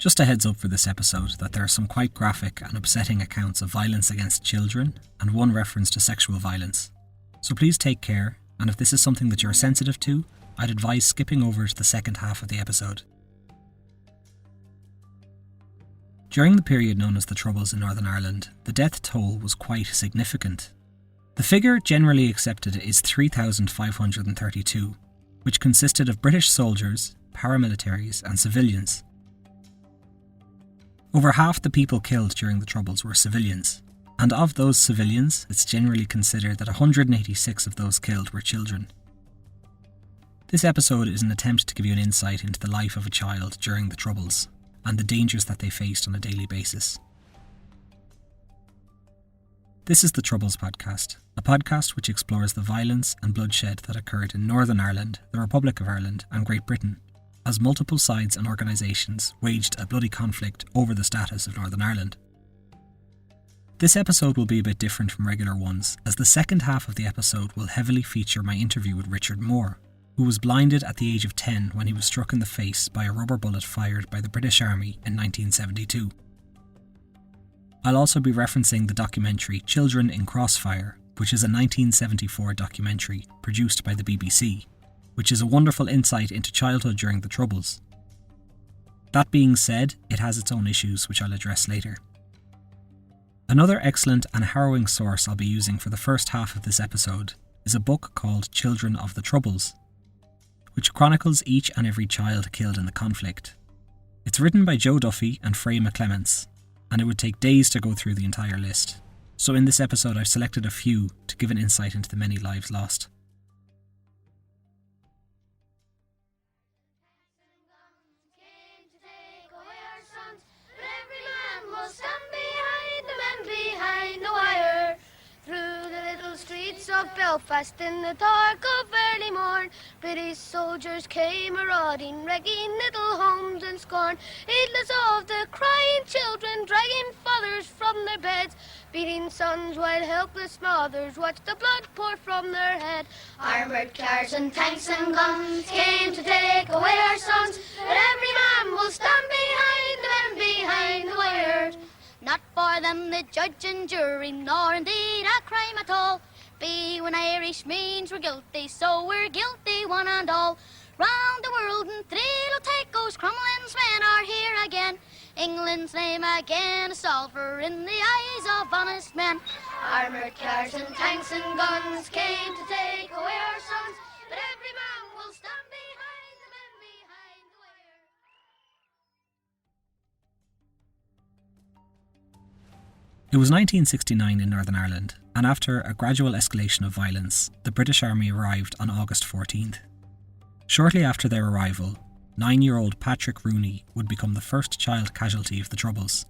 Just a heads up for this episode that there are some quite graphic and upsetting accounts of violence against children and one reference to sexual violence. So please take care, and if this is something that you're sensitive to, I'd advise skipping over to the second half of the episode. During the period known as the Troubles in Northern Ireland, the death toll was quite significant. The figure generally accepted is 3,532, which consisted of British soldiers, paramilitaries and civilians. Over half the people killed during the Troubles were civilians, and of those civilians, it's generally considered that 186 of those killed were children. This episode is an attempt to give you an insight into the life of a child during the Troubles, and the dangers that they faced on a daily basis. This is the Troubles Podcast, a podcast which explores the violence and bloodshed that occurred in Northern Ireland, the Republic of Ireland and Great Britain, as multiple sides and organisations waged a bloody conflict over the status of Northern Ireland. This episode will be a bit different from regular ones, as the second half of the episode will heavily feature my interview with Richard Moore, who was blinded at the age of 10 when he was struck in the face by a rubber bullet fired by the British Army in 1972. I'll also be referencing the documentary Children in Crossfire, which is a 1974 documentary produced by the BBC, which is a wonderful insight into childhood during the Troubles. That being said, it has its own issues which I'll address later. Another excellent and harrowing source I'll be using for the first half of this episode is a book called Children of the Troubles, which chronicles each and every child killed in the conflict. It's written by Joe Duffy and Frey McClements, and it would take days to go through the entire list. So in this episode I've selected a few to give an insight into the many lives lost. Of Belfast in the dark of early morn, British soldiers came marauding, wrecking little homes in scorn. Heedless of the crying children, dragging fathers from their beds, beating sons while helpless mothers watched the blood pour from their head. Armoured cars and tanks and guns came to take away our sons, but every man will stand behind the men behind the wires. Not for them the judge and jury, nor indeed a crime at all. Be when Irish means we're guilty, so we're guilty one and all. Round the world in three Taco's, Crumlin's men are here again. England's name again a solver in the eyes of honest men. Armoured cars and tanks and guns came to take away our sons, but every man will stand behind the men behind the wire. It was 1969 in Northern Ireland, and after a gradual escalation of violence, the British Army arrived on August 14th. Shortly after their arrival, 9-year-old Patrick Rooney would become the first child casualty of the Troubles.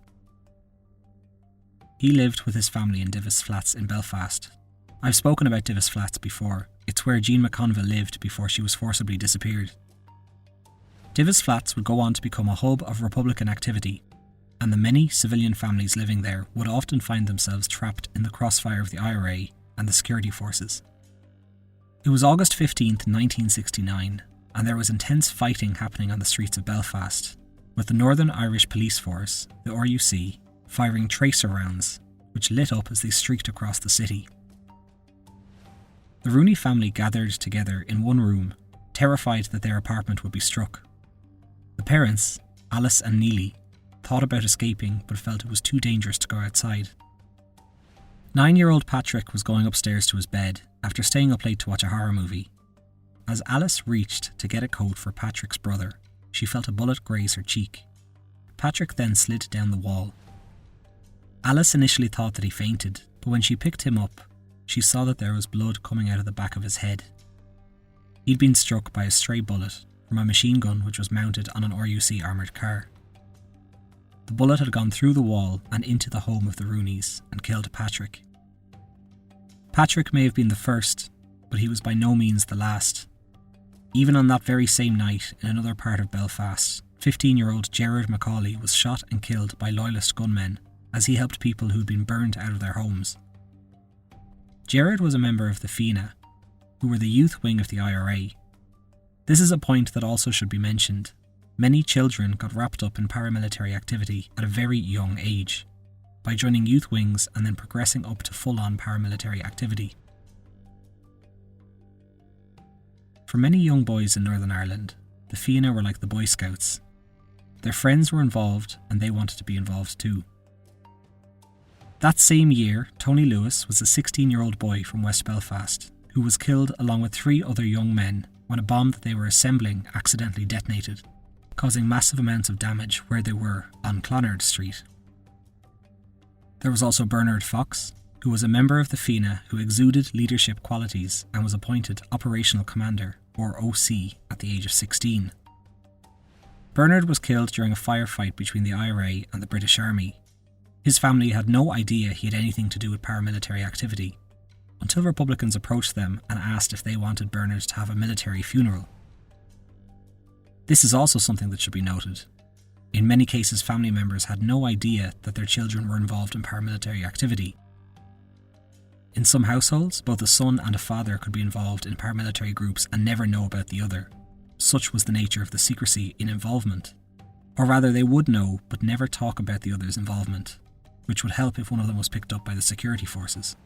He lived with his family in Divis Flats in Belfast. I've spoken about Divis Flats before. It's where Jean McConville lived before she was forcibly disappeared. Divis Flats would go on to become a hub of Republican activity, and the many civilian families living there would often find themselves trapped in the crossfire of the IRA and the security forces. It was August 15th, 1969, and there was intense fighting happening on the streets of Belfast, with the Northern Irish Police Force, the RUC, firing tracer rounds, which lit up as they streaked across the city. The Rooney family gathered together in one room, terrified that their apartment would be struck. The parents, Alice and Neely, thought about escaping but felt it was too dangerous to go outside. 9-year-old Patrick was going upstairs to his bed after staying up late to watch a horror movie. As Alice reached to get a coat for Patrick's brother, she felt a bullet graze her cheek. Patrick then slid down the wall. Alice initially thought that he fainted, but when she picked him up, she saw that there was blood coming out of the back of his head. He'd been struck by a stray bullet from a machine gun which was mounted on an RUC armoured car. The bullet had gone through the wall and into the home of the Rooneys and killed Patrick. Patrick may have been the first, but he was by no means the last. Even on that very same night, in another part of Belfast, 15-year-old Gerard Macaulay was shot and killed by loyalist gunmen as he helped people who'd been burned out of their homes. Gerard was a member of the Fianna, who were the youth wing of the IRA. This is a point that also should be mentioned. many children got wrapped up in paramilitary activity at a very young age, by joining youth wings and then progressing up to full-on paramilitary activity. For many young boys in Northern Ireland, the Fianna were like the Boy Scouts. Their friends were involved and they wanted to be involved too. That same year, Tony Lewis was a 16-year-old boy from West Belfast who was killed along with 3 other young men when a bomb that they were assembling accidentally detonated, causing massive amounts of damage where they were on Clonard Street. There was also Bernard Fox, who was a member of the Fianna who exuded leadership qualities and was appointed Operational Commander, or OC, at the age of 16. Bernard was killed during a firefight between the IRA and the British Army. His family had no idea he had anything to do with paramilitary activity, until Republicans approached them and asked if they wanted Bernard to have a military funeral. This is also something that should be noted. In many cases, family members had no idea that their children were involved in paramilitary activity. In some households, both a son and a father could be involved in paramilitary groups and never know about the other. Such was the nature of the secrecy in involvement. Or rather, they would know, but never talk about the other's involvement, which would help if one of them was picked up by the security forces.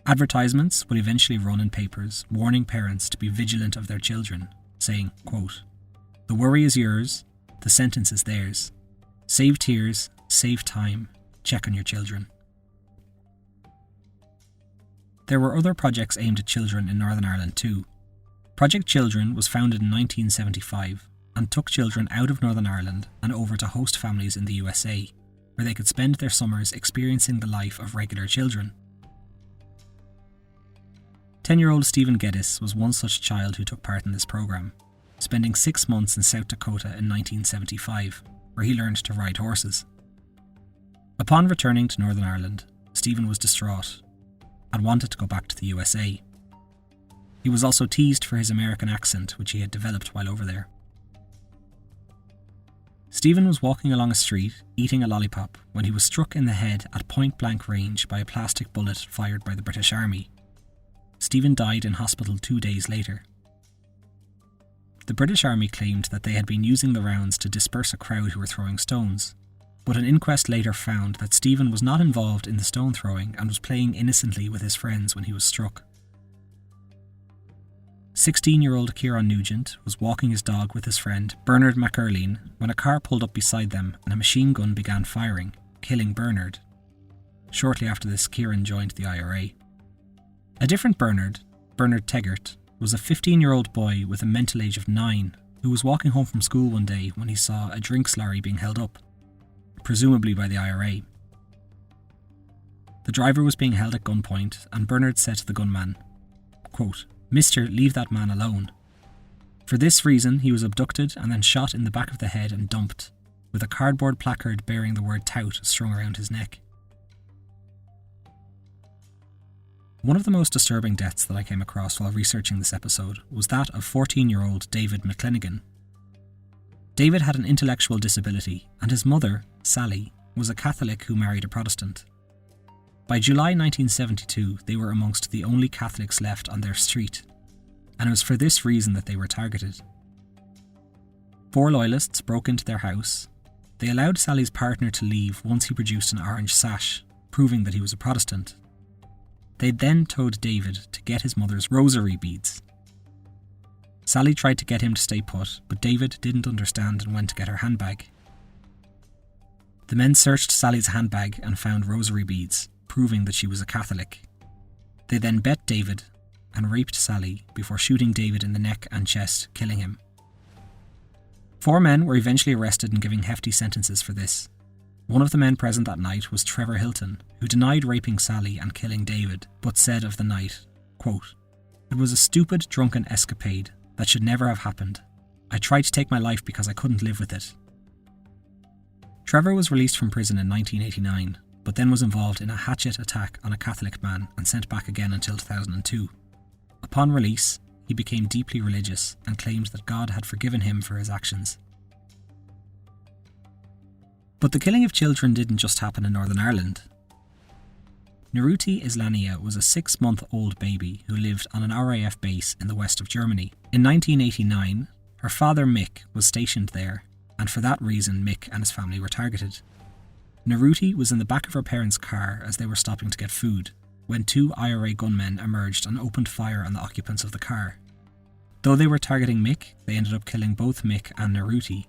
Advertisements would eventually run in papers warning parents to be vigilant of their children, saying, quote, "The worry is yours, the sentence is theirs. Save tears, save time, check on your children." There were other projects aimed at children in Northern Ireland too. Project Children was founded in 1975 and took children out of Northern Ireland and over to host families in the USA, where they could spend their summers experiencing the life of regular children. 10-year-old Stephen Geddes was one such child who took part in this programme, spending 6 months in South Dakota in 1975, where he learned to ride horses. Upon returning to Northern Ireland, Stephen was distraught and wanted to go back to the USA. He was also teased for his American accent, which he had developed while over there. Stephen was walking along a street, eating a lollipop, when he was struck in the head at point-blank range by a plastic bullet fired by the British Army. Stephen died in hospital 2 days later. The British Army claimed that they had been using the rounds to disperse a crowd who were throwing stones, but an inquest later found that Stephen was not involved in the stone throwing and was playing innocently with his friends when he was struck. 16-year-old Kieran Nugent was walking his dog with his friend Bernard McErlean when a car pulled up beside them and a machine gun began firing, killing Bernard. Shortly after this, Kieran joined the IRA. A different Bernard Teggart, was a 15-year-old boy with a mental age of 9 who was walking home from school one day when he saw a drinks lorry being held up, presumably by the IRA. The driver was being held at gunpoint and Bernard said to the gunman, quote, "Mister, leave that man alone." For this reason, he was abducted and then shot in the back of the head and dumped, with a cardboard placard bearing the word tout strung around his neck. One of the most disturbing deaths that I came across while researching this episode was that of 14-year-old David McClenaghan. David had an intellectual disability, and his mother, Sally, was a Catholic who married a Protestant. By July 1972, they were amongst the only Catholics left on their street, and it was for this reason that they were targeted. 4 loyalists broke into their house. They allowed Sally's partner to leave once he produced an orange sash, proving that he was a Protestant. They then told David to get his mother's rosary beads. Sally tried to get him to stay put, but David didn't understand and went to get her handbag. The men searched Sally's handbag and found rosary beads, proving that she was a Catholic. They then bet David and raped Sally before shooting David in the neck and chest, killing him. 4 men were eventually arrested and given hefty sentences for this. One of the men present that night was Trevor Hilton, who denied raping Sally and killing David, but said of the night, quote, "It was a stupid, drunken escapade that should never have happened. I tried to take my life because I couldn't live with it." Trevor was released from prison in 1989, but then was involved in a hatchet attack on a Catholic man and sent back again until 2002. Upon release, he became deeply religious and claimed that God had forgiven him for his actions. But the killing of children didn't just happen in Northern Ireland. Nuruti Islania was a 6-month-old baby who lived on an RAF base in the west of Germany. In 1989, Her father Mick was stationed there, and for that reason Mick and his family were targeted. Naruti was in the back of her parents' car as they were stopping to get food, when 2 IRA gunmen emerged and opened fire on the occupants of the car. Though they were targeting Mick, they ended up killing both Mick and Naruti.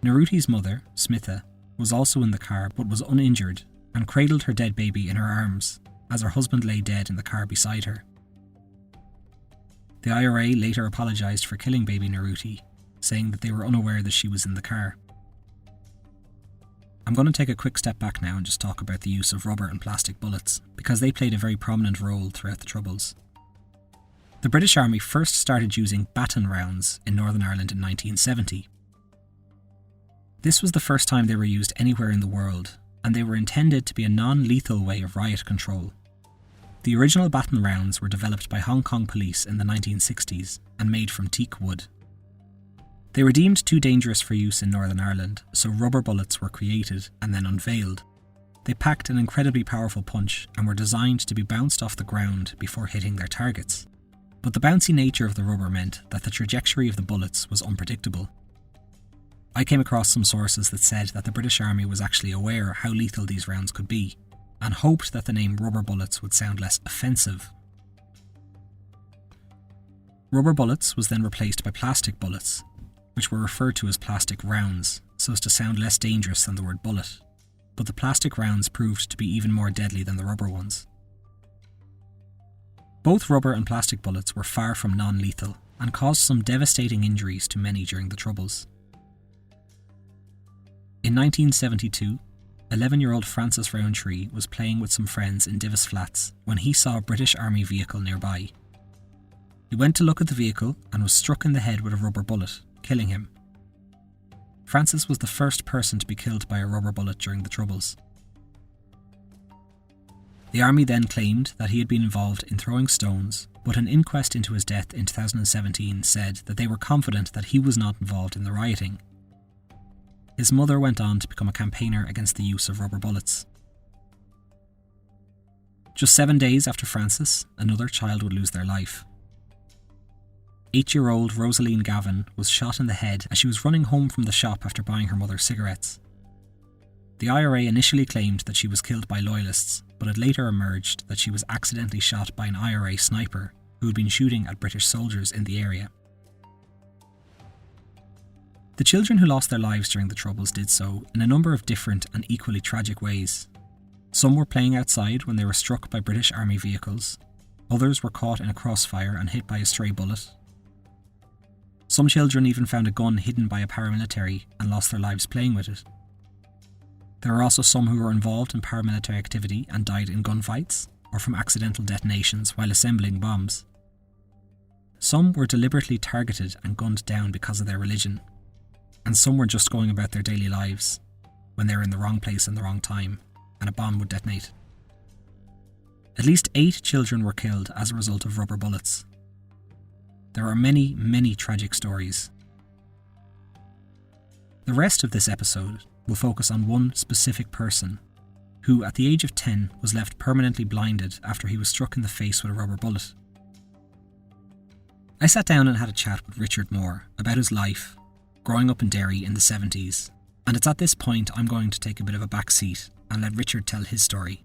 Naruti's mother, Smitha, was also in the car but was uninjured and cradled her dead baby in her arms as her husband lay dead in the car beside her. The IRA later apologised for killing baby Naruti, saying that they were unaware that she was in the car. I'm going to take a quick step back now and just talk about the use of rubber and plastic bullets, because they played a very prominent role throughout the Troubles. The British Army first started using baton rounds in Northern Ireland in 1970. This was the first time they were used anywhere in the world, and they were intended to be a non-lethal way of riot control. The original baton rounds were developed by Hong Kong police in the 1960s and made from teak wood. They were deemed too dangerous for use in Northern Ireland, so rubber bullets were created and then unveiled. They packed an incredibly powerful punch and were designed to be bounced off the ground before hitting their targets. But the bouncy nature of the rubber meant that the trajectory of the bullets was unpredictable. I came across some sources that said that the British Army was actually aware how lethal these rounds could be, and hoped that the name rubber bullets would sound less offensive. Rubber bullets was then replaced by plastic bullets, which were referred to as plastic rounds, so as to sound less dangerous than the word bullet. But the plastic rounds proved to be even more deadly than the rubber ones. Both rubber and plastic bullets were far from non-lethal and caused some devastating injuries to many during the Troubles. In 1972, 11-year-old Francis Rowntree was playing with some friends in Divis Flats when he saw a British Army vehicle nearby. He went to look at the vehicle and was struck in the head with a rubber bullet, killing him. Francis was the first person to be killed by a rubber bullet during the Troubles. The army then claimed that he had been involved in throwing stones, but an inquest into his death in 2017 said that they were confident that he was not involved in the rioting. His mother went on to become a campaigner against the use of rubber bullets. Just 7 days after Francis, another child would lose their life. 8-year-old Rosaline Gavin was shot in the head as she was running home from the shop after buying her mother cigarettes. The IRA initially claimed that she was killed by loyalists, but it later emerged that she was accidentally shot by an IRA sniper who had been shooting at British soldiers in the area. The children who lost their lives during the Troubles did so in a number of different and equally tragic ways. Some were playing outside when they were struck by British Army vehicles. Others were caught in a crossfire and hit by a stray bullet. Some children even found a gun hidden by a paramilitary and lost their lives playing with it. There are also some who were involved in paramilitary activity and died in gunfights or from accidental detonations while assembling bombs. Some were deliberately targeted and gunned down because of their religion, and some were just going about their daily lives when they were in the wrong place in the wrong time and a bomb would detonate. At least 8 children were killed as a result of rubber bullets. There are many, many tragic stories. The rest of this episode will focus on one specific person who, at the age of 10, was left permanently blinded after he was struck in the face with a rubber bullet. I sat down and had a chat with Richard Moore about his life, growing up in Derry in the 70s, and it's at this point I'm going to take a bit of a back seat and let Richard tell his story.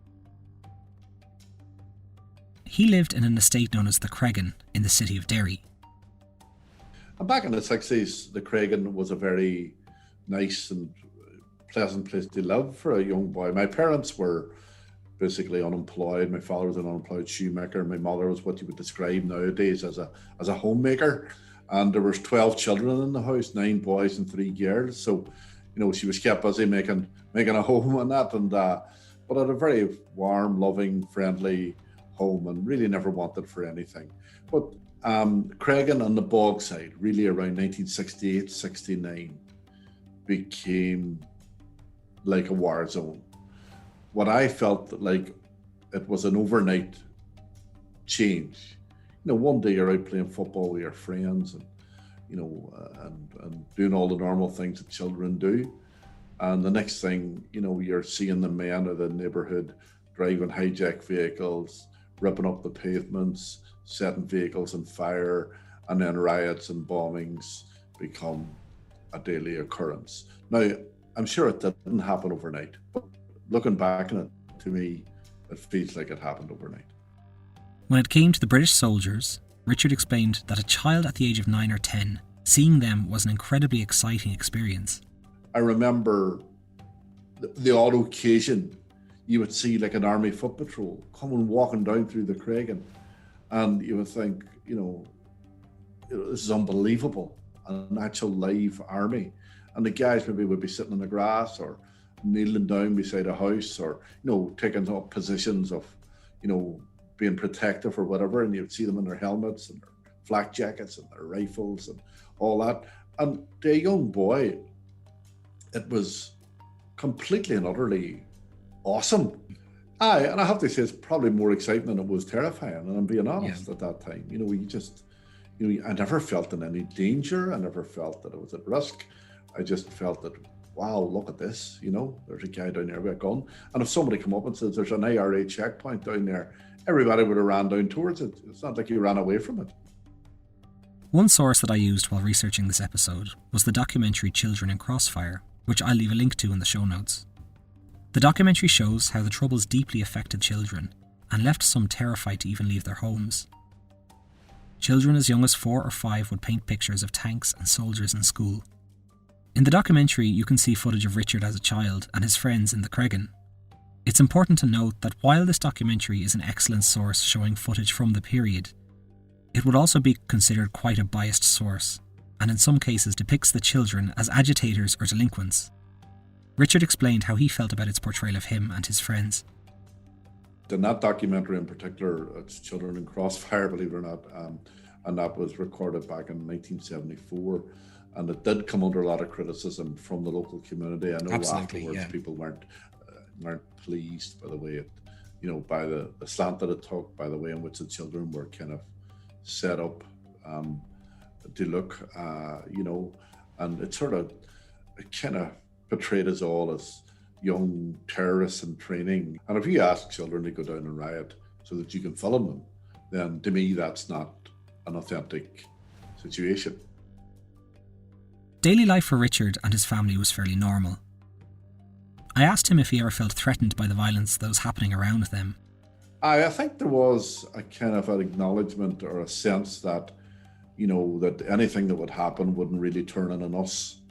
He lived in an estate known as the Cregan in the city of Derry. And back in the 60s, the Cregan was a very nice and pleasant place to live for a young boy. My parents were basically unemployed. My father was an unemployed shoemaker. My mother was what you would describe nowadays as a homemaker. And there was 12 children in the house, 9 boys and 3 girls. So, she was kept busy making a home and that. And but had a very warm, loving, friendly home, and really never wanted for anything. But Cregan on the Bog side, really around 1968, 69, became like a war zone. What I felt like it was an overnight change. One day you're out playing football with your friends and, and doing all the normal things that children do. And the next thing, you're seeing the men of the neighborhood driving hijacked vehicles, ripping up the pavements, setting vehicles on fire, and then riots and bombings become a daily occurrence. Now, I'm sure it didn't happen overnight, but looking back on it, to me, it feels like it happened overnight. When it came to the British soldiers, Richard explained that a child at the age of 9 or 10, seeing them was an incredibly exciting experience. I remember the odd occasion you would see like an army foot patrol coming walking down through the Craigan, and you would think, this is unbelievable, an actual live army. And the guys maybe would be sitting in the grass or kneeling down beside a house or, taking up positions of, being protective or whatever. And you'd see them in their helmets and their flak jackets and their rifles and all that. And to a young boy, it was completely and utterly awesome. And I have to say, it's probably more exciting than it was terrifying. And I'm being honest at that time. I never felt in any danger. I never felt that it was at risk. I just felt that, wow, look at this, there's a guy down there with a gun. And if somebody come up and says there's an IRA checkpoint down there, everybody would have ran down towards it. It's not like you ran away from it. One source that I used while researching this episode was the documentary Children in Crossfire, which I'll leave a link to in the show notes. The documentary shows how the Troubles deeply affected children and left some terrified to even leave their homes. Children as young as 4 or 5 would paint pictures of tanks and soldiers in school. In the documentary, you can see footage of Richard as a child and his friends in the Craigan. It's important to note that while this documentary is an excellent source showing footage from the period, it would also be considered quite a biased source, and in some cases depicts the children as agitators or delinquents. Richard explained how he felt about its portrayal of him and his friends. In that documentary in particular, it's Children in Crossfire, believe it or not, and that was recorded back in 1974. And it did come under a lot of criticism from the local community. I know afterwards people weren't pleased by the way it, by the slant that it took, by the way in which the children were kind of set up to look, and it kind of portrayed us all as young terrorists in training. And if you ask children to go down and riot so that you can film them, then to me that's not an authentic situation. Daily life for Richard and his family was fairly normal. I asked him if he ever felt threatened by the violence that was happening around them. I think there was a kind of an acknowledgement or a sense that, that anything that would happen wouldn't really turn in on us.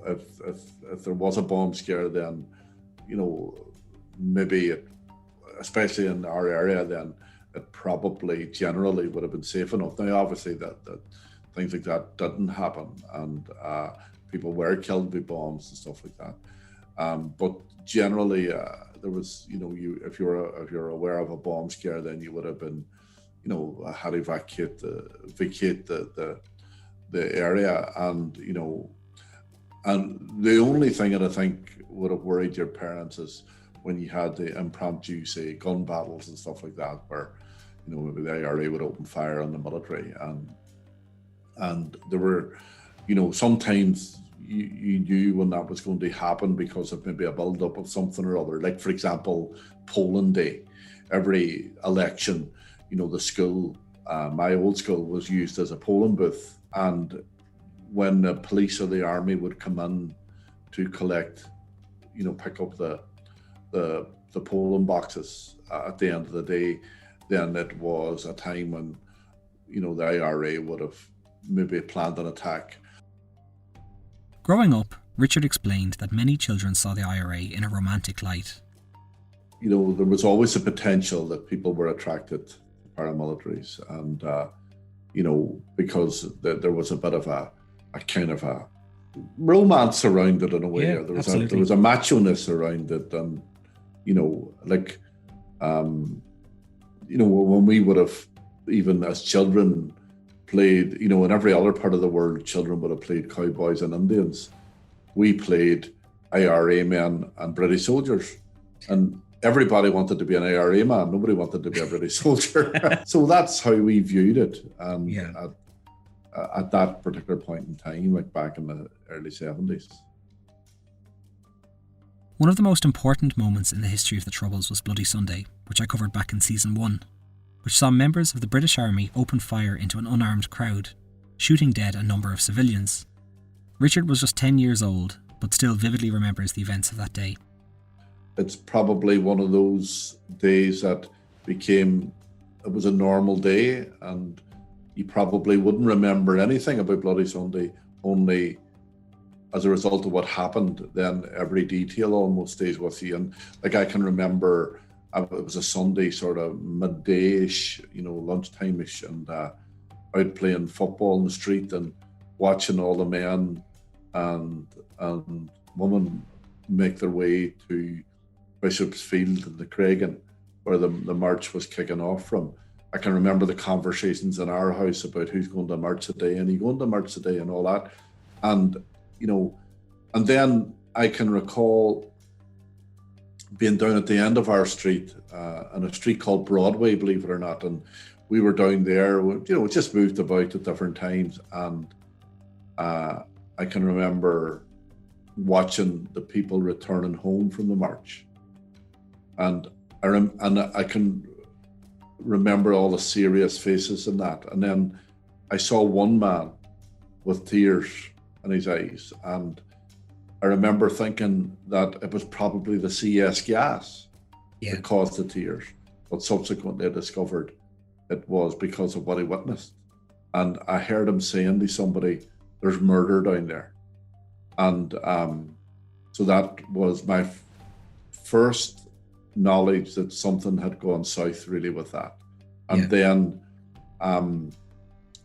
If there was a bomb scare, then, maybe especially in our area, then it probably generally would have been safe enough. Now, obviously that things like that didn't happen, and people were killed by bombs and stuff like that. But generally, there was, if you're aware of a bomb scare, then you would have been, had to vacate the area, and and the only thing that I think would have worried your parents is when you had the impromptu, say, gun battles and stuff like that, where maybe the IRA would open fire on the military, and there were, sometimes you knew when that was going to happen because of maybe a build-up of something or other. Like, for example, polling day. Every election, the school, my old school, was used as a polling booth. And when the police or the army would come in to collect, pick up the polling boxes at the end of the day, then it was a time when, the IRA would have maybe planned an attack. Growing up, Richard explained that many children saw the IRA in a romantic light. There was always a potential that people were attracted to paramilitaries, and because there was a bit of a kind of a romance around it in a way. Yeah, there was a macho-ness around it, and when we would have, even as children, played, in every other part of the world, children would have played cowboys and Indians. We played IRA men and British soldiers, and everybody wanted to be an IRA man. Nobody wanted to be a British soldier. So that's how we viewed it. And at that particular point in time, like back in the early 70s. One of the most important moments in the history of the Troubles was Bloody Sunday, which I covered back in season 1, which saw members of the British Army open fire into an unarmed crowd, shooting dead a number of civilians. Richard was just 10 years old, but still vividly remembers the events of that day. It's probably one of those days that it was a normal day, and you probably wouldn't remember anything about Bloody Sunday, only as a result of what happened, then every detail almost stays with you. And like I can remember, it was a Sunday, sort of midday-ish, lunchtime-ish, and out playing football in the street and watching all the men and women make their way to Bishop's Field in the Craigan, where the march was kicking off from. I can remember the conversations in our house about who's going to march today, and you going to march today, and all that. And and then I can recall being down at the end of our street, on a street called Broadway, believe it or not, and we were down there. We just moved about at different times, and I can remember watching the people returning home from the march, and I can remember all the serious faces in that. And then I saw one man with tears in his eyes, and I remember thinking that it was probably the CS gas that caused the tears, but subsequently I discovered it was because of what he witnessed. And I heard him saying to somebody, "There's murder down there." And so that was my first knowledge that something had gone south really with that. And then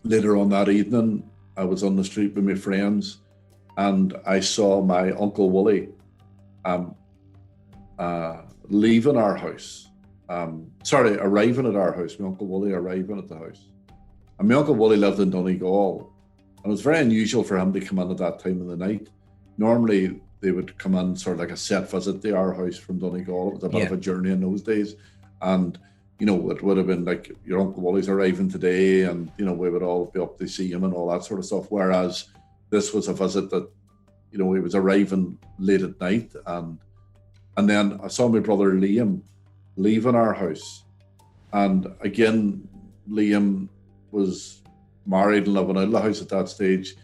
later on that evening, I was on the street with my friends, and I saw my Uncle Willie leaving our house. Arriving at our house. My Uncle Willie arriving at the house. And my Uncle Willie lived in Donegal. And it was very unusual for him to come in at that time of the night. Normally, they would come in sort of like a set visit to our house from Donegal. It was a bit of a journey in those days. And, it would have been like, your Uncle Willie's arriving today, and, we would all be up to see him and all that sort of stuff. Whereas this was a visit that, he was arriving late at night. And then I saw my brother Liam leaving our house. And again, Liam was married and living out of the house at that stage.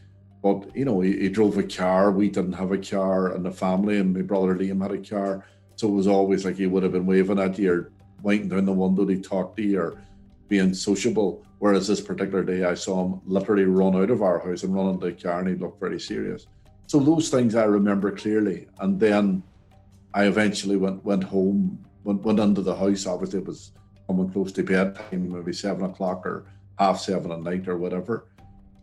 But, he drove a car. We didn't have a car in the family, and my brother Liam had a car. So it was always like he would have been waving at you or waiting down the window to talk to you or being sociable. Whereas this particular day, I saw him literally run out of our house and run into the car, and he looked very serious. So those things I remember clearly. And then I eventually went home, went into the house. Obviously, it was coming close to bedtime, maybe 7 o'clock or 7:30 at night or whatever,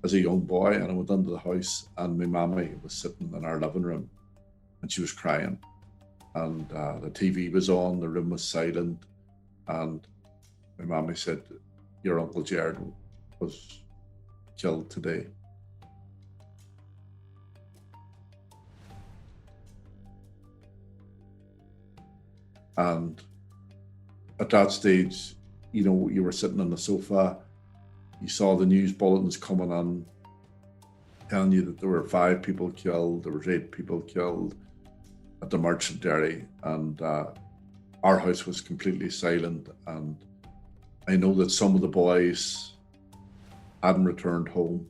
as a young boy. And I went into the house, and my mammy was sitting in our living room, and she was crying. And the TV was on, the room was silent. And my mammy said, "Your Uncle Jared was killed today." And at that stage, you were sitting on the sofa, you saw the news bulletins coming on, telling you that there were 5 people killed, there was 8 people killed at the March in Derry, and our house was completely silent. And I know that some of the boys hadn't returned home,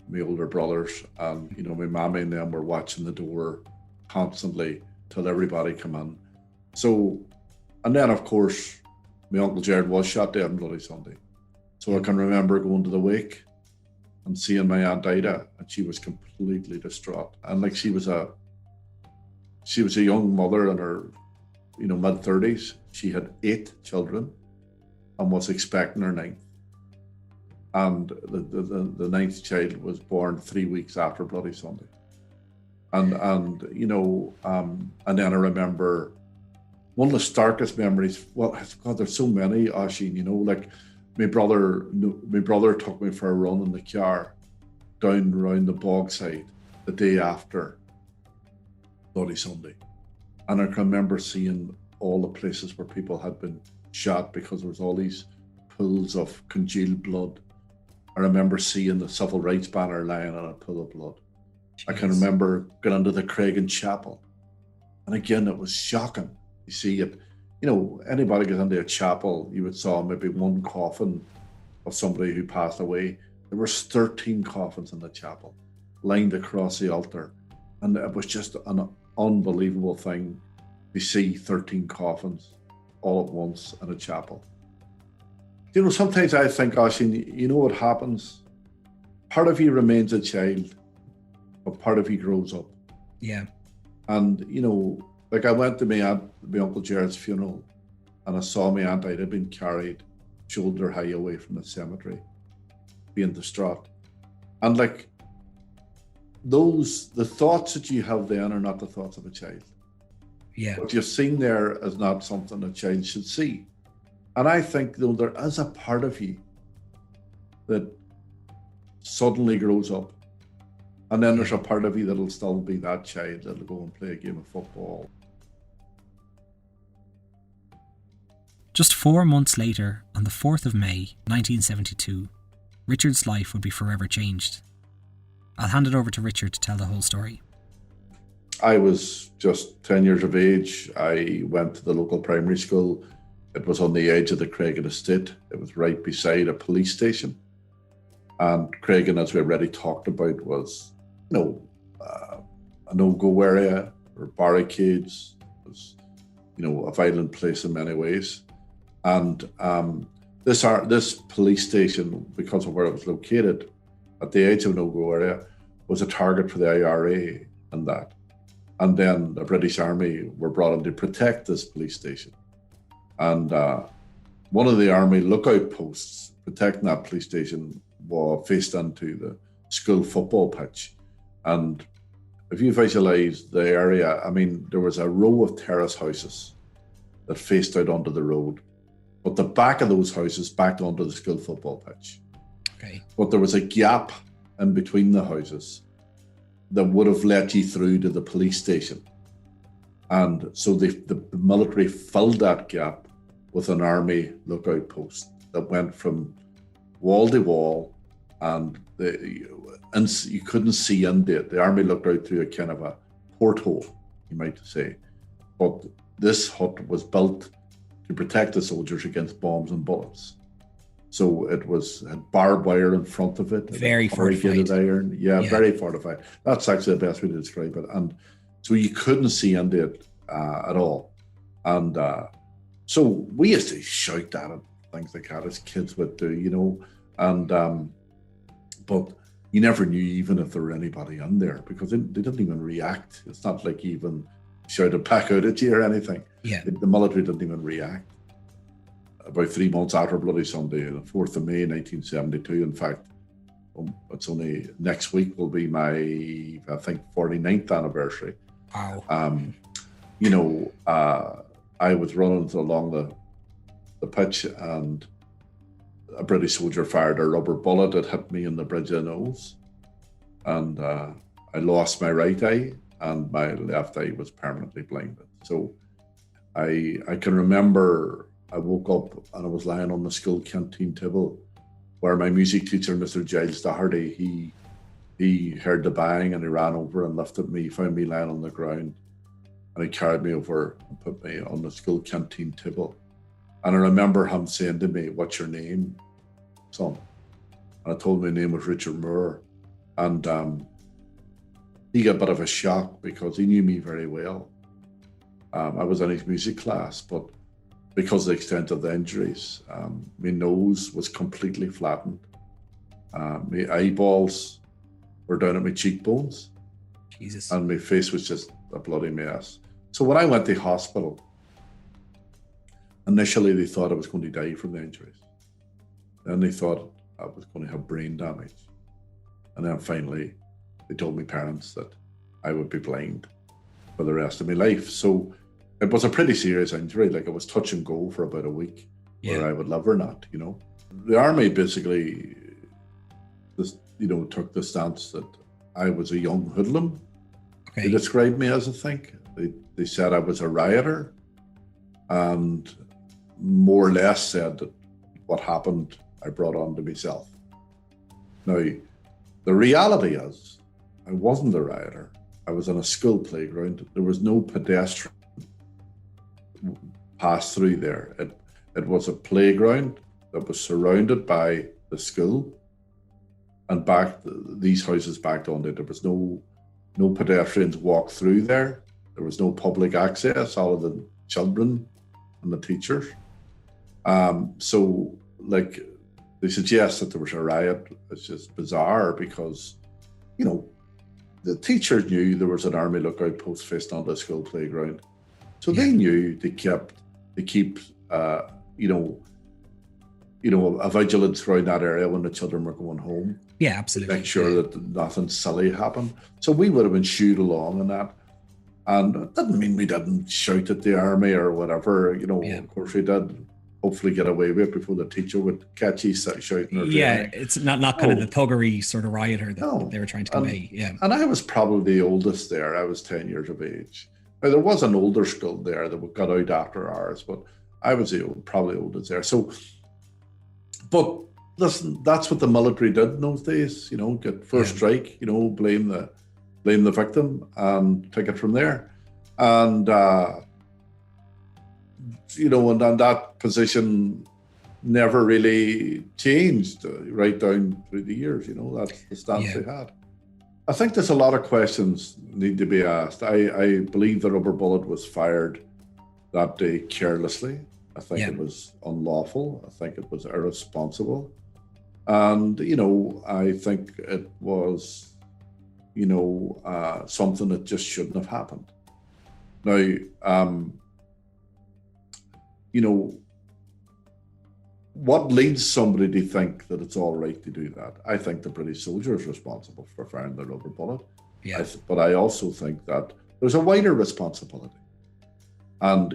my older brothers, and my mammy and them were watching the door constantly till everybody come in. So, and then of course, my Uncle Jared was shot dead on Bloody Sunday. So I can remember going to the wake and seeing my Aunt Ida, and she was completely distraught. And like she was a young mother in her, mid-30s. She had 8 children and was expecting her 9th. And the 9th child was born 3 weeks after Bloody Sunday. And then I remember one of the starkest memories. Well, God, there's so many, Oisín, like my brother took me for a run in the car down around the Bogside the day after Bloody Sunday. And I can remember seeing all the places where people had been shot, because there was all these pools of congealed blood. I remember seeing the civil rights banner lying on a pool of blood. Jeez. I can remember going into the Craigan Chapel. And again, it was shocking. You see it, anybody gets into a chapel, you would saw maybe one coffin of somebody who passed away. There was 13 coffins in the chapel. lined across the altar. And it was just an unbelievable thing to see 13 coffins all at once in a chapel. You know, sometimes I think, Oisin, you know what happens? Part of you remains a child, but part of you grows up. Yeah. And, you know, like I went to my Uncle Jared's funeral, and I saw my aunt had been carried shoulder high away from the cemetery, being distraught. And like, the thoughts that you have then are not the thoughts of a child. Yeah. What you've seen there is not something a child should see. And I think, though, there is a part of you that suddenly grows up. And then there's a part of you that'll still be that child that'll go and play a game of football. Just 4 months later, on the 4th of May, 1972, Richard's life would be forever changed. I'll hand it over to Richard to tell the whole story. I was just 10 years of age. I went to the local primary school. It was on the edge of the Craigan estate. It was right beside a police station. And Craigan, as we already talked about, was, you know, a no-go area, or barricades. It was, you know, a violent place in many ways. And this police station, because of where it was located, at the edge of a no-go area, was a target for the IRA and that. And then the British Army were brought in to protect this police station. And one of the Army lookout posts protecting that police station was faced into the school football pitch. And if you visualize the area, I mean, there was a row of terrace houses that faced out onto the road, but the back of those houses backed onto the school football pitch. Okay. But there was a gap in between the houses that would have let you through to the police station. And so the military filled that gap with an Army lookout post that went from wall to wall, and you couldn't see into it. The Army looked out through a kind of a porthole, you might say. But this hut was built to protect the soldiers against bombs and bullets. So it had barbed wire in front of it. Very fortified. Iron. Yeah, very fortified. That's actually the best way to describe it. And so you couldn't see into it at all. And so we used to shout at it, things like that, as kids would do, you know. And but you never knew even if there were anybody in there, because they didn't even react. It's not like you even shouted back out at you or anything. Yeah. The military didn't even react. About 3 months after Bloody Sunday, the 4th of May, 1972, in fact, it's only next week will be my, I think, 49th anniversary. Wow. You know, I was running along the pitch, and a British soldier fired a rubber bullet. It hit me in the bridge of the nose, and I lost my right eye, and my left eye was permanently blinded. So I can remember I woke up and I was lying on the school canteen table, where my music teacher, Mr. Giles Doherty, he heard the bang, and he ran over and lifted me, found me lying on the ground, and he carried me over and put me on the school canteen table. And I remember him saying to me, "What's your name, son?" And I told him my name was Richard Moore. And he got a bit of a shock because he knew me very well. I was in his music class, but because of the extent of the injuries, my nose was completely flattened. My eyeballs were down at my cheekbones. Jesus. And my face was just a bloody mess. So when I went to hospital, initially they thought I was going to die from the injuries. Then they thought I was going to have brain damage. And then finally, they told my parents that I would be blind for the rest of my life. So it was a pretty serious injury. Like, it was touch and go for about a week, whether I would live or not, you know. The Army basically, took the stance that I was a young hoodlum. Okay. They described me as, I think. They said I was a rioter, and more or less said that what happened, I brought on to myself. Now, the reality is, I wasn't a rioter. I was on a school playground. There was no pedestrian pass through there. It was a playground that was surrounded by the school, and these houses backed onto it. There was no pedestrians walk through there. There was no public access other than children and the teachers. So, like, they suggest that there was a riot. It's just bizarre because, the teachers knew there was an army lookout post facing on the school playground. So they knew to keep a vigilance around that area when the children were going home. Yeah, absolutely. Make sure that nothing silly happened. So we would have been shooed along in that. And it didn't mean we didn't shout at the army or whatever. Of course we did. Hopefully get away with it before the teacher would catch you shouting. It's not kind of the thuggery sort of rioter that they were trying to convey. And I was probably the oldest there. I was 10 years of age. Now, there was an older school there that got out after ours, but I was probably oldest there. So, but listen, that's what the military did in those days. Get first strike. Blame the victim and take it from there. And and that position never really changed right down through the years. That's the stance they had. I think there's a lot of questions need to be asked. I believe the rubber bullet was fired that day carelessly. I think it was unlawful. I think it was irresponsible. And, I think it was, something that just shouldn't have happened. Now, what leads somebody to think that it's all right to do that? I think the British soldier is responsible for firing the rubber bullet. Yeah. But I also think that there's a wider responsibility. And,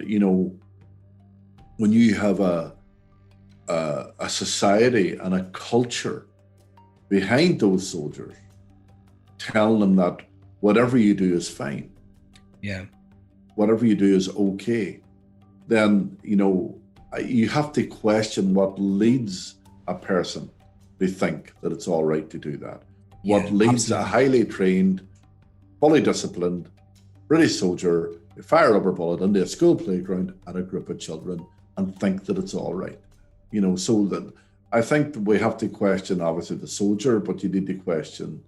when you have a society and a culture behind those soldiers, telling them that whatever you do is fine. Yeah. Whatever you do is okay. Then, you have to question what leads a person to think that it's all right to do that. What leads a highly trained, fully disciplined British soldier to fire a rubber bullet into a school playground at a group of children and think that it's all right. So that I think that we have to question, obviously, the soldier, but you need to question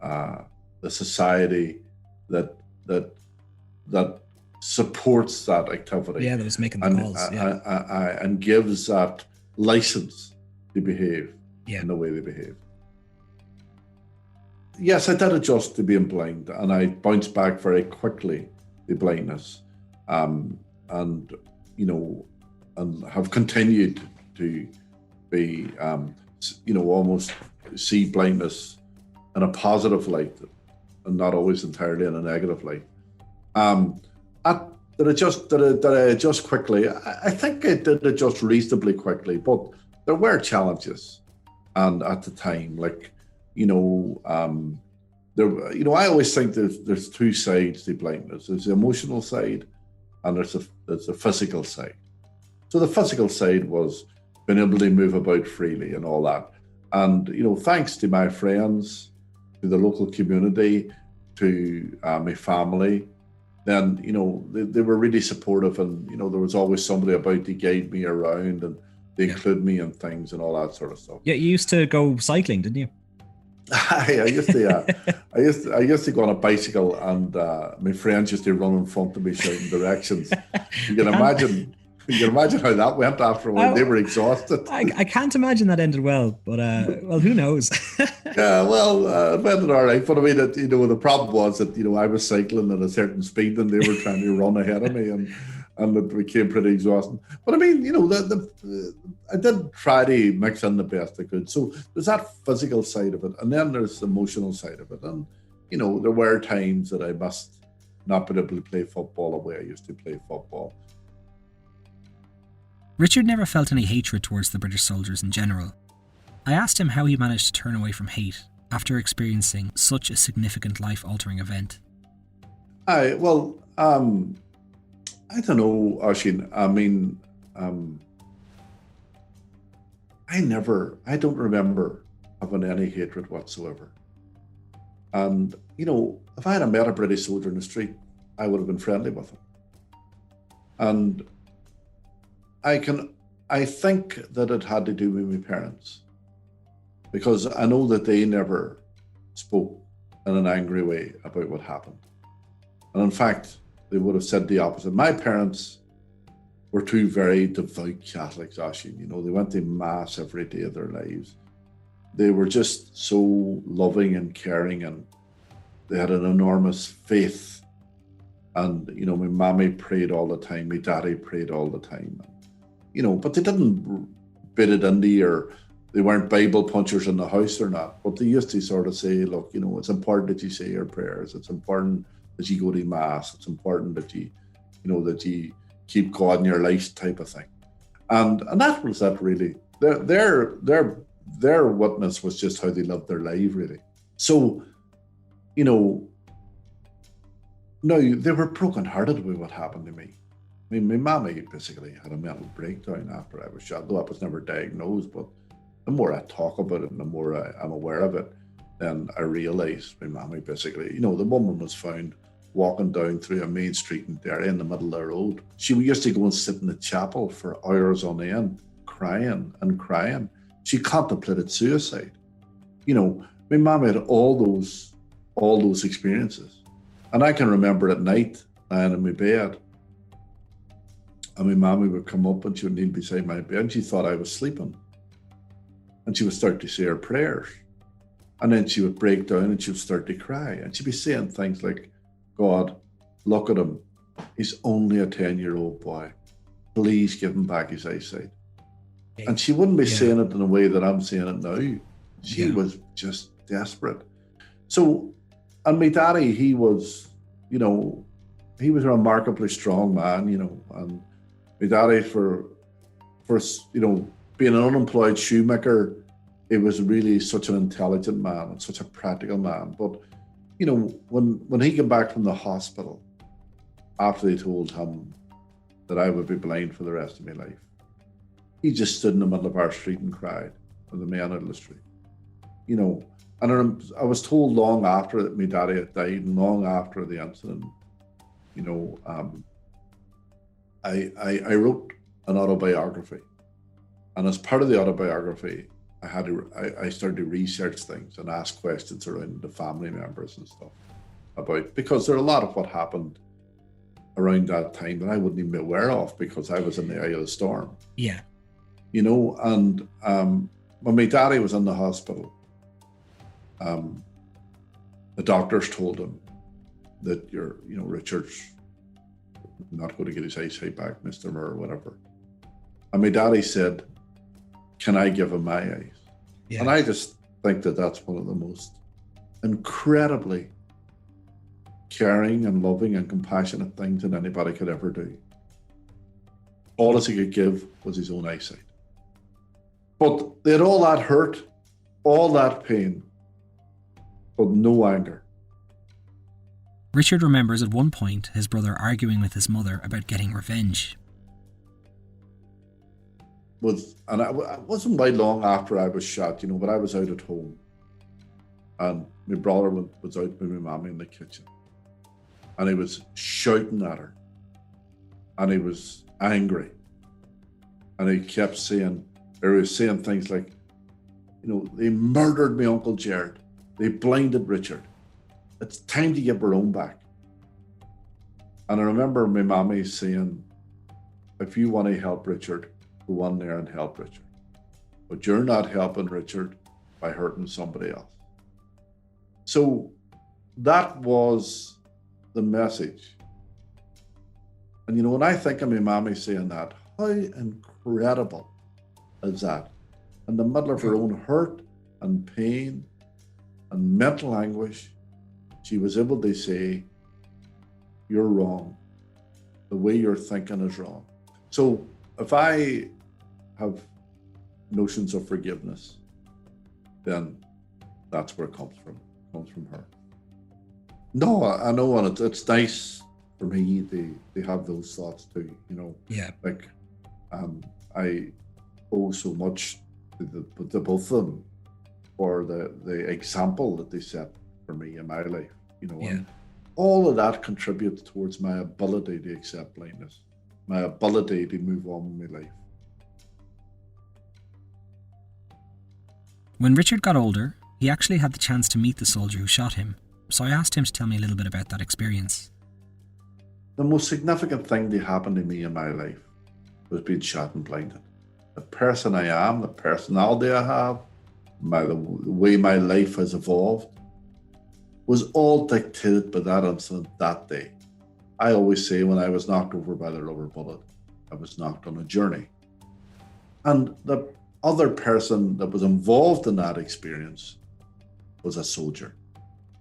the society that supports that activity. Yeah, that was making the calls. And gives that license to behave in the way they behave. Yes, I did adjust to being blind, and I bounced back very quickly to blindness, and have continued to be, almost see blindness in a positive light, and not always entirely in a negative light. Did I adjust quickly? I think I did adjust reasonably quickly, but there were challenges, and at the time, I always think there's two sides to blindness. There's the emotional side, and there's the physical side. So the physical side was being able to move about freely and all that, and thanks to my friends, to the local community, to my family. Then, they were really supportive, and, there was always somebody about to guide me around and they include me in things and all that sort of stuff. Yeah, you used to go cycling, didn't you? I used to go on a bicycle, and my friends used to run in front of me shouting directions. You can imagine how that went after a while. They were exhausted. I can't imagine that ended well, but who knows? Yeah, it ended all right. But I mean, the problem was that I was cycling at a certain speed, and they were trying to run ahead of me, and it became pretty exhausting. But I mean, I did try to mix in the best I could. So there's that physical side of it, and then there's the emotional side of it. And there were times that I must not been able to play football the way I used to play football. Richard never felt any hatred towards the British soldiers in general. I asked him how he managed to turn away from hate after experiencing such a significant life-altering event. I don't know, Oisín. I mean, I don't remember having any hatred whatsoever. And, if I had met a British soldier in the street, I would have been friendly with him. And I think that it had to do with my parents. because I know that they never spoke in an angry way about what happened. And in fact, they would have said the opposite. My parents were two very devout Catholics, Oisin. You know, they went to Mass every day of their lives. They were just so loving and caring, and they had an enormous faith. And, you know, my mommy prayed all the time, my daddy prayed all the time. You know, but they didn't bid it into you, or they weren't Bible punchers in the house or not. But they used to sort of say, look, you know, it's important that you say your prayers. It's important that you go to Mass. It's important that you know, that you keep God in your life, type of thing. And that was that really. Their witness was just how they lived their life, really. So, you know, no, they were brokenhearted with what happened to me. I mean, my mommy basically had a mental breakdown after I was shot, though I was never diagnosed. But the more I talk about it and the more I'm aware of it, then I realised my mommy basically, you know, the woman was found walking down through a main street in Derry in the middle of the road. She used to go and sit in the chapel for hours on end, crying and crying. She contemplated suicide. You know, my mom had all those experiences. And I can remember at night, lying in my bed, and my mommy would come up and she would kneel beside my bed and she thought I was sleeping. And she would start to say her prayers. And then she would break down and she would start to cry. And she'd be saying things like, God, look at him. He's only a 10-year-old boy. Please give him back his eyesight. And she wouldn't be saying it in a way that I'm saying it now. She was just desperate. So, and my daddy, he was, you know, he was a remarkably strong man, you know, and my daddy for you know, being an unemployed shoemaker, it was really such an intelligent man and such a practical man. But, you know, when he came back from the hospital, after they told him that I would be blind for the rest of my life, he just stood in the middle of our street and cried, with the men out of the street. You know, and I was told long after that my daddy had died, and long after the incident, you know, I wrote an autobiography. And as part of the autobiography, I started to research things and ask questions around the family members and stuff about, because there are a lot of what happened around that time that I wouldn't even be aware of because I was in the eye of the storm. Yeah. You know, and when my daddy was in the hospital, the doctors told him that Richard's not going to get his eyesight back, Mr. Moore, or whatever. And my daddy said, can I give him my eyes? Yeah. And I just think that that's one of the most incredibly caring and loving and compassionate things that anybody could ever do. All he could give was his own eyesight. But they had all that hurt, all that pain, but no anger. Richard remembers at one point his brother arguing with his mother about getting revenge. And it wasn't quite long after I was shot, you know, but I was out at home. And my brother was out with my mommy in the kitchen. And he was shouting at her. And he was angry. And he kept saying, or he was saying things like, you know, they murdered my Uncle Jared. They blinded Richard. It's time to get our own back. And I remember my mommy saying, if you want to help Richard, go on there and help Richard. But you're not helping Richard by hurting somebody else. So that was the message. And you know, when I think of my mommy saying that, how incredible is that? In the middle of her own hurt and pain and mental anguish, she was able to say, you're wrong. The way you're thinking is wrong. So if I have notions of forgiveness, then that's where it comes from her. No, I know, and it's nice for me to have those thoughts too, you know. Yeah. Like, I owe so much to both of them for the example that they set for me in my life, you know. Yeah. And all of that contributes towards my ability to accept blindness, my ability to move on with my life. When Richard got older, he actually had the chance to meet the soldier who shot him, so I asked him to tell me a little bit about that experience. The most significant thing that happened to me in my life was being shot and blinded. The person I am, the personality I have, the way my life has evolved, was all dictated by that incident that day. I always say when I was knocked over by the rubber bullet, I was knocked on a journey. And the other person that was involved in that experience was a soldier.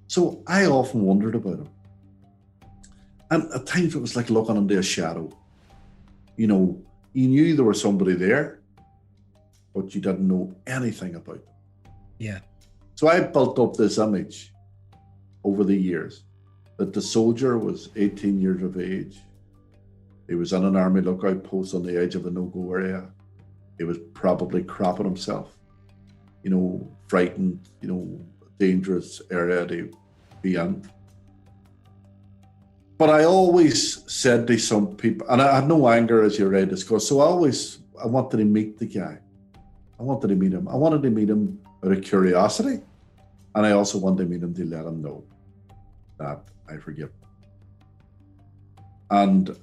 So I often wondered about him. And at times it was like looking into a shadow. You know, you knew there was somebody there, but you didn't know anything about them. Yeah. So I built up this image over the years that the soldier was 18 years of age. He was in an army lookout post on the edge of a no-go area. He was probably crapping himself, you know, frightened, you know, dangerous area to be in. But I always said to some people, and I had no anger as you read this course, so I wanted to meet the guy. I wanted to meet him. I wanted to meet him out of curiosity, and I also wanted to meet him to let him know that I forgive him. And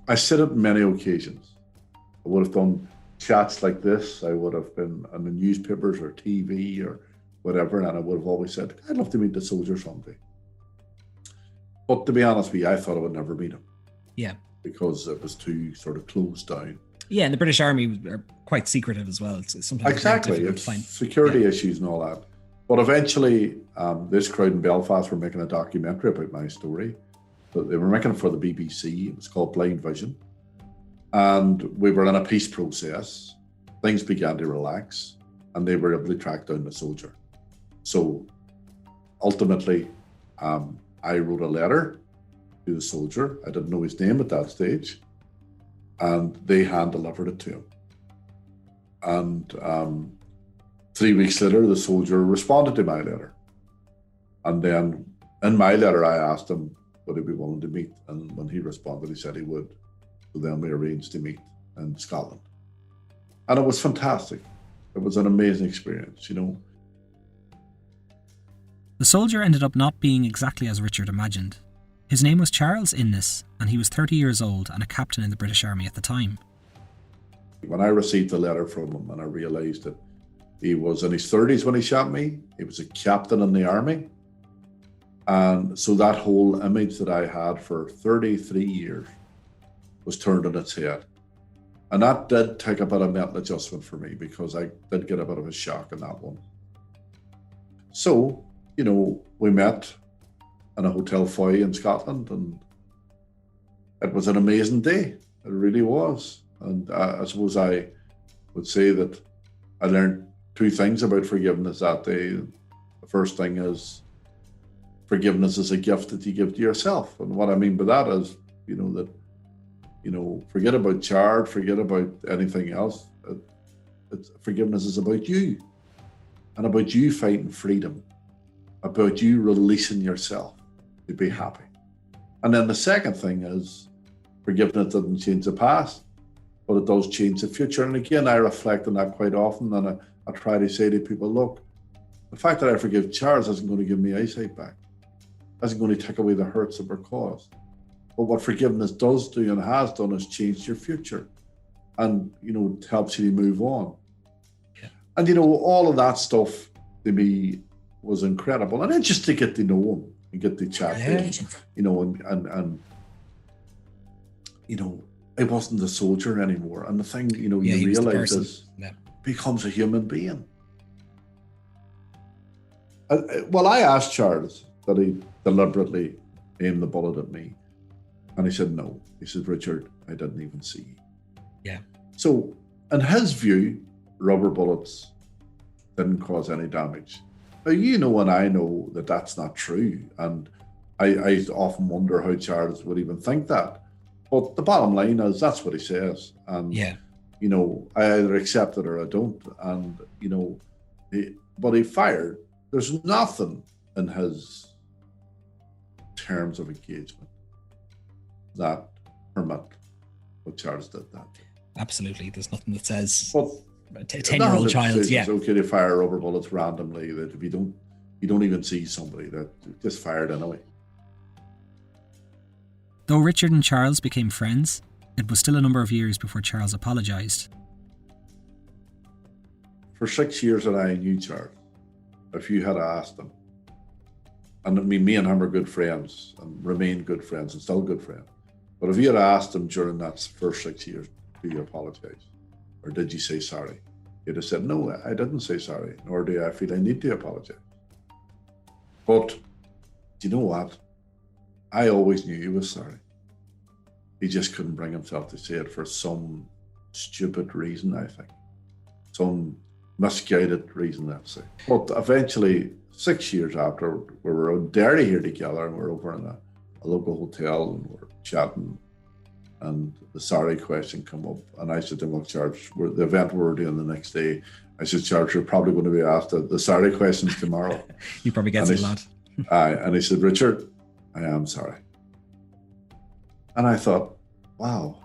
I said it on many occasions. I would have done chats like this. I would have been on the newspapers or TV or whatever, and I would have always said, I'd love to meet the soldier someday. But to be honest with you, I thought I would never meet him. Yeah. Because it was too sort of closed down. Yeah, and the British Army are quite secretive as well. It's sometimes exactly. It's security issues and all that. But eventually, this crowd in Belfast were making a documentary about my story. But they were making it for the BBC. It was called Blind Vision. And we were in a peace process. Things began to relax, and they were able to track down the soldier. So ultimately, I wrote a letter to the soldier. I didn't know his name at that stage. And they hand-delivered it to him. And 3 weeks later, the soldier responded to my letter. And then in my letter, I asked him, would he be willing to meet? And when he responded, he said he would. So then we arranged to meet in Scotland. And it was fantastic. It was an amazing experience, you know. The soldier ended up not being exactly as Richard imagined. His name was Charles Innes, and he was 30 years old and a captain in the British Army at the time. When I received the letter from him and I realised that he was in his 30s when he shot me, he was a captain in the army. And so that whole image that I had for 33 years was turned on its head. And that did take a bit of mental adjustment for me because I did get a bit of a shock in that one. So, you know, we met in a hotel foyer in Scotland, and it was an amazing day. It really was. And I suppose I would say that I learned two things about forgiveness that day. The first thing is forgiveness is a gift that you give to yourself. And what I mean by that is, you know, that, you know, forget about charge, forget about anything else. Forgiveness is about you and about you fighting freedom, about you releasing yourself to be happy. And then the second thing is forgiveness doesn't change the past, but it does change the future. And again, I reflect on that quite often, and I try to say to people, look, the fact that I forgive Charles isn't going to give me eyesight back, isn't going to take away the hurts that were caused. But what forgiveness does do and has done is change your future, and, you know, it helps you to move on. Yeah. And, you know, all of that stuff to me was incredible. And then just to get to know him and get to chat to him, you know, and you know, it wasn't a soldier anymore. And the thing, you know, you realize is becomes a human being. Well, I asked Charles that he deliberately aimed the bullet at me. And he said, no. He said, Richard, I didn't even see you. Yeah. So in his view, rubber bullets didn't cause any damage. Now, you know, and I know that that's not true. And I often wonder how Charles would even think that. But the bottom line is that's what he says. And, you know, I either accept it or I don't. And, you know, but he fired. There's nothing in his terms of engagement that permit what Charles did that. Absolutely. There's nothing that says... But A 10-year-old child, It's yeah. okay to fire rubber bullets randomly. That if you don't even see somebody, that just fired anyway. Though Richard and Charles became friends, it was still a number of years before Charles apologised. For 6 years that I knew Charles, if you had asked him, and I mean, me and him are good friends and remain good friends and still good friends. But if you had asked him during that first 6 years, do you apologise? Or did you say sorry? He'd have said, no, I didn't say sorry, nor do I feel I need to apologise. But do you know what? I always knew he was sorry. He just couldn't bring himself to say it for some stupid reason, I think. Some misguided reason, let's say. But eventually, 6 years after, we were in Derry here together, and we're over in a local hotel, and we're chatting, and the sorry question come up, and I said to him, look, Charles, the event we were doing the next day, I said, Charles, you're probably going to be asked the sorry questions tomorrow. You probably get it a lot. And he said, Richard, I am sorry. And I thought, wow,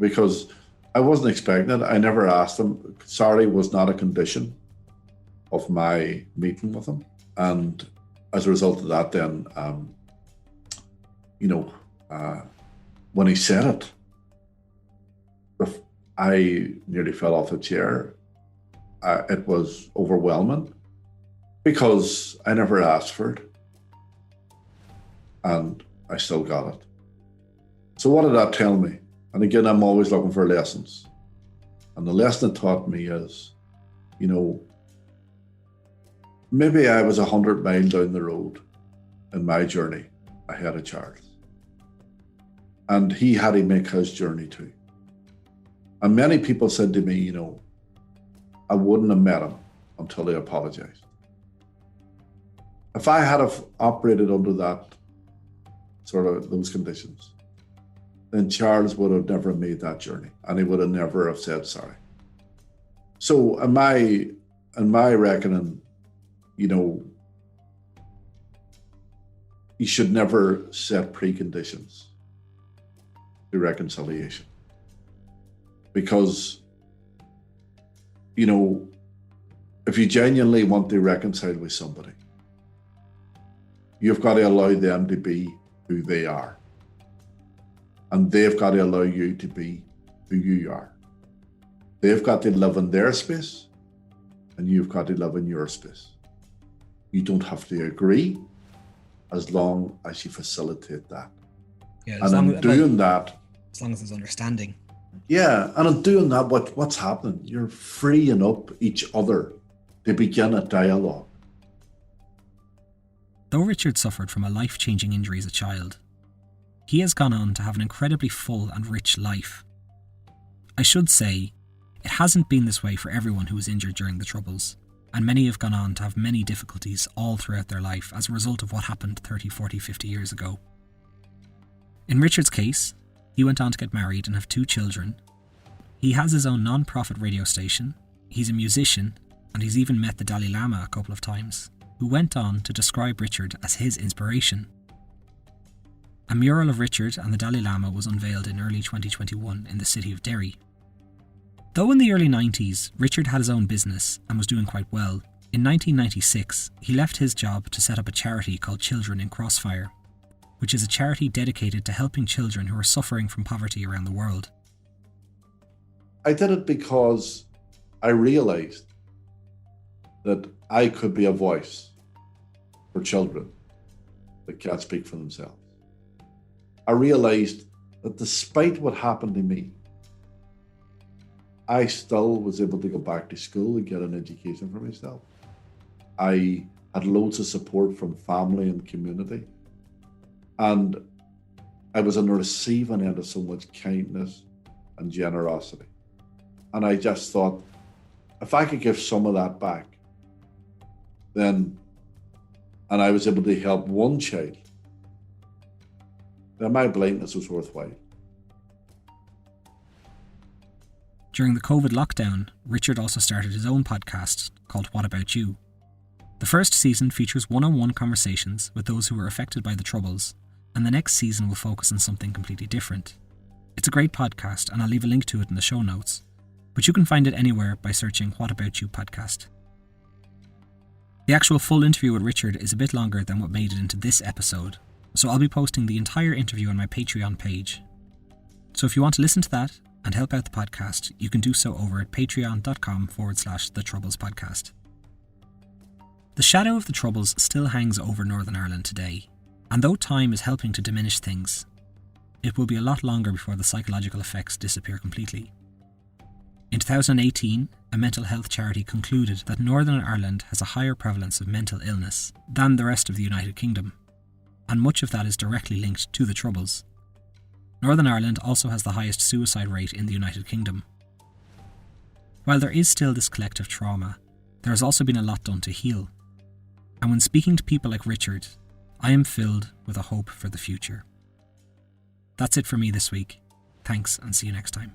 because I wasn't expecting it. I never asked him. Sorry was not a condition of my meeting with him. And as a result of that, then, when he said it, I nearly fell off the chair. It was overwhelming because I never asked for it. And I still got it. So what did that tell me? And again, I'm always looking for lessons. And the lesson it taught me is, maybe I was 100 miles down the road in my journey ahead of Charles. And he had to make his journey too. And many people said to me, I wouldn't have met him until he apologized. If I had have operated under that those conditions, then Charles would have never made that journey, and he would have never have said sorry. So in my reckoning, you should never set preconditions to reconciliation. Because, if you genuinely want to reconcile with somebody, you've got to allow them to be who they are. And they've got to allow you to be who you are. They've got to live in their space, and you've got to live in your space. You don't have to agree as long as you facilitate that. Yeah, and in doing that, as long as there's understanding. Yeah, and in doing that, what's happening? You're freeing up each other to begin a dialogue. Though Richard suffered from a life-changing injury as a child, he has gone on to have an incredibly full and rich life. I should say, it hasn't been this way for everyone who was injured during the Troubles, and many have gone on to have many difficulties all throughout their life as a result of what happened 30, 40, 50 years ago. In Richard's case, he went on to get married and have 2 children. He has his own non-profit radio station, he's a musician, and he's even met the Dalai Lama a couple of times, who went on to describe Richard as his inspiration. A mural of Richard and the Dalai Lama was unveiled in early 2021 in the city of Derry. Though in the early 90s, Richard had his own business and was doing quite well, in 1996 he left his job to set up a charity called Children in Crossfire, which is a charity dedicated to helping children who are suffering from poverty around the world. I did it because I realised that I could be a voice for children that can't speak for themselves. I realised that despite what happened to me, I still was able to go back to school and get an education for myself. I had loads of support from family and community. And I was on the receiving end of so much kindness and generosity. And I just thought, if I could give some of that back, then, and I was able to help one child, then my blindness was worthwhile. During the COVID lockdown, Richard also started his own podcast called What About You? The first season features one-on-one conversations with those who were affected by the Troubles, and the next season will focus on something completely different. It's a great podcast, and I'll leave a link to it in the show notes. but you can find it anywhere by searching What About You podcast. The actual full interview with Richard is a bit longer than what made it into this episode, so I'll be posting the entire interview on my Patreon page. So if you want to listen to that and help out the podcast, you can do so over at patreon.com/The Troubles Podcast. The shadow of the Troubles still hangs over Northern Ireland today, and though time is helping to diminish things, it will be a lot longer before the psychological effects disappear completely. In 2018, a mental health charity concluded that Northern Ireland has a higher prevalence of mental illness than the rest of the United Kingdom, and much of that is directly linked to the Troubles. Northern Ireland also has the highest suicide rate in the United Kingdom. While there is still this collective trauma, there has also been a lot done to heal. And when speaking to people like Richard, I am filled with a hope for the future. That's it for me this week. Thanks, and see you next time.